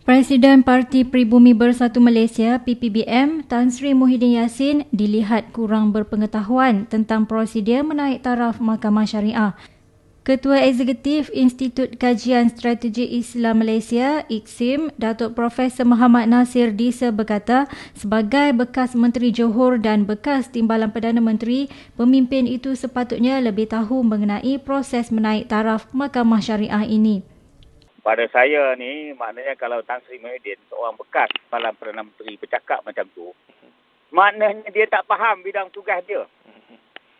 Presiden Parti Pribumi Bersatu Malaysia (PPBM) Tan Sri Muhyiddin Yassin dilihat kurang berpengetahuan tentang prosedur menaik taraf Mahkamah Syariah. Ketua Eksekutif Institut Kajian Strategi Islam Malaysia (IKSIM), Datuk Profesor Muhammad Nasir Disa berkata, sebagai bekas Menteri Johor dan bekas Timbalan Perdana Menteri, pemimpin itu sepatutnya lebih tahu mengenai proses menaik taraf Mahkamah Syariah ini. Pada saya ni, maknanya kalau Tan Sri Muhyiddin, seorang bekas Timbalan Perdana Menteri bercakap macam tu, maknanya dia tak faham bidang tugas dia.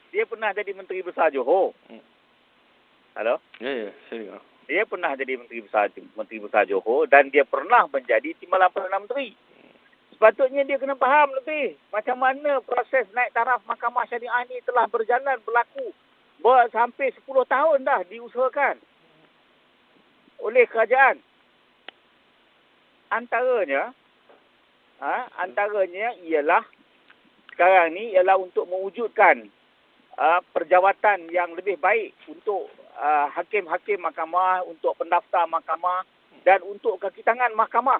Dia pernah jadi Menteri Besar Johor. Halo? Ya, saya dengar. Dia pernah jadi Menteri Besar Johor dan dia pernah menjadi Timbalan Perdana Menteri. Sepatutnya dia kena faham lebih macam mana proses naik taraf Mahkamah Syariah ini telah berlaku hampir 10 tahun dah diusahakan oleh kerajaan. Antaranya ialah sekarang ni ialah untuk mewujudkan perjawatan yang lebih baik untuk hakim-hakim mahkamah, untuk pendaftar mahkamah dan untuk kaki tangan mahkamah.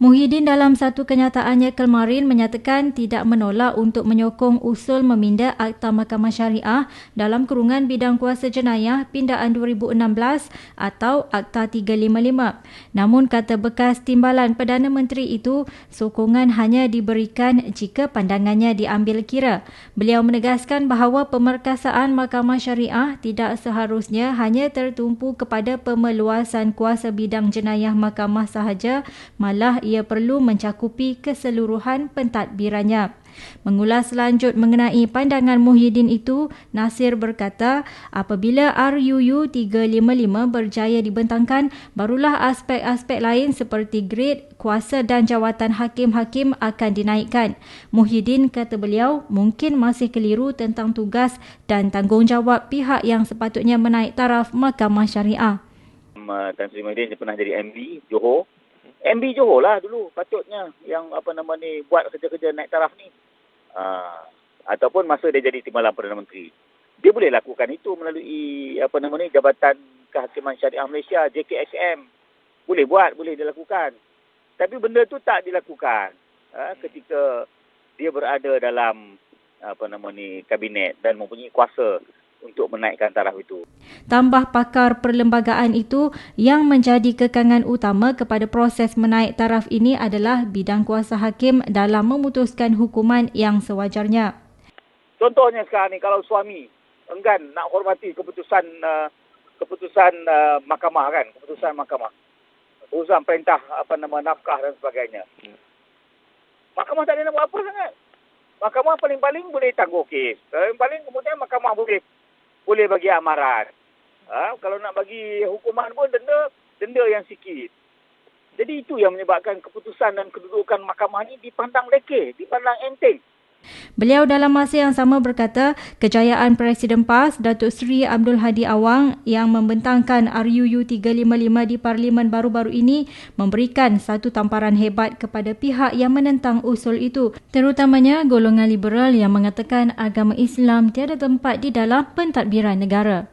Muhyiddin dalam satu kenyataannya kemarin menyatakan tidak menolak untuk menyokong usul meminda Akta Mahkamah Syariah dalam kurungan bidang kuasa jenayah pindaan 2016 atau Akta 355. Namun kata bekas Timbalan Perdana Menteri itu, sokongan hanya diberikan jika pandangannya diambil kira. Beliau menegaskan bahawa pemerkasaan Mahkamah Syariah tidak seharusnya hanya tertumpu kepada pemeluasan kuasa bidang jenayah mahkamah sahaja, malah ia perlu mencakupi keseluruhan pentadbirannya. Mengulas lanjut mengenai pandangan Muhyiddin itu, Nasir berkata, apabila RUU 355 berjaya dibentangkan, barulah aspek-aspek lain seperti grade, kuasa dan jawatan hakim-hakim akan dinaikkan. Muhyiddin kata beliau, mungkin masih keliru tentang tugas dan tanggungjawab pihak yang sepatutnya menaik taraf Mahkamah Syariah. Tan Sri Muhyiddin pernah jadi MB Johor. MB Johor lah dulu patutnya yang buat kerja-kerja naik taraf ni. Ataupun masa dia jadi Timbalan Perdana Menteri. Dia boleh lakukan itu melalui Jabatan Kehakiman Syariah Malaysia JKSM. Boleh dia lakukan. Tapi benda tu tak dilakukan ketika dia berada dalam kabinet dan mempunyai kuasa untuk menaikkan taraf itu. Tambah pakar perlembagaan itu, yang menjadi kekangan utama kepada proses menaik taraf ini adalah bidang kuasa hakim dalam memutuskan hukuman yang sewajarnya. Contohnya sekarang ni, kalau suami enggan nak hormati keputusan mahkamah kan, keputusan perintah nafkah dan sebagainya. Mahkamah tak ada nak buat apa sangat. Mahkamah paling-paling boleh tangguh kes. Paling kemudian mahkamah boleh bagi amaran. Kalau nak bagi hukuman pun denda yang sikit. Jadi itu yang menyebabkan keputusan dan kedudukan mahkamah ini dipandang lekeh, dipandang enteng. Beliau dalam masa yang sama berkata, kejayaan Presiden PAS Datuk Seri Abdul Hadi Awang yang membentangkan RUU 355 di Parlimen baru-baru ini memberikan satu tamparan hebat kepada pihak yang menentang usul itu, terutamanya golongan liberal yang mengatakan agama Islam tiada tempat di dalam pentadbiran negara.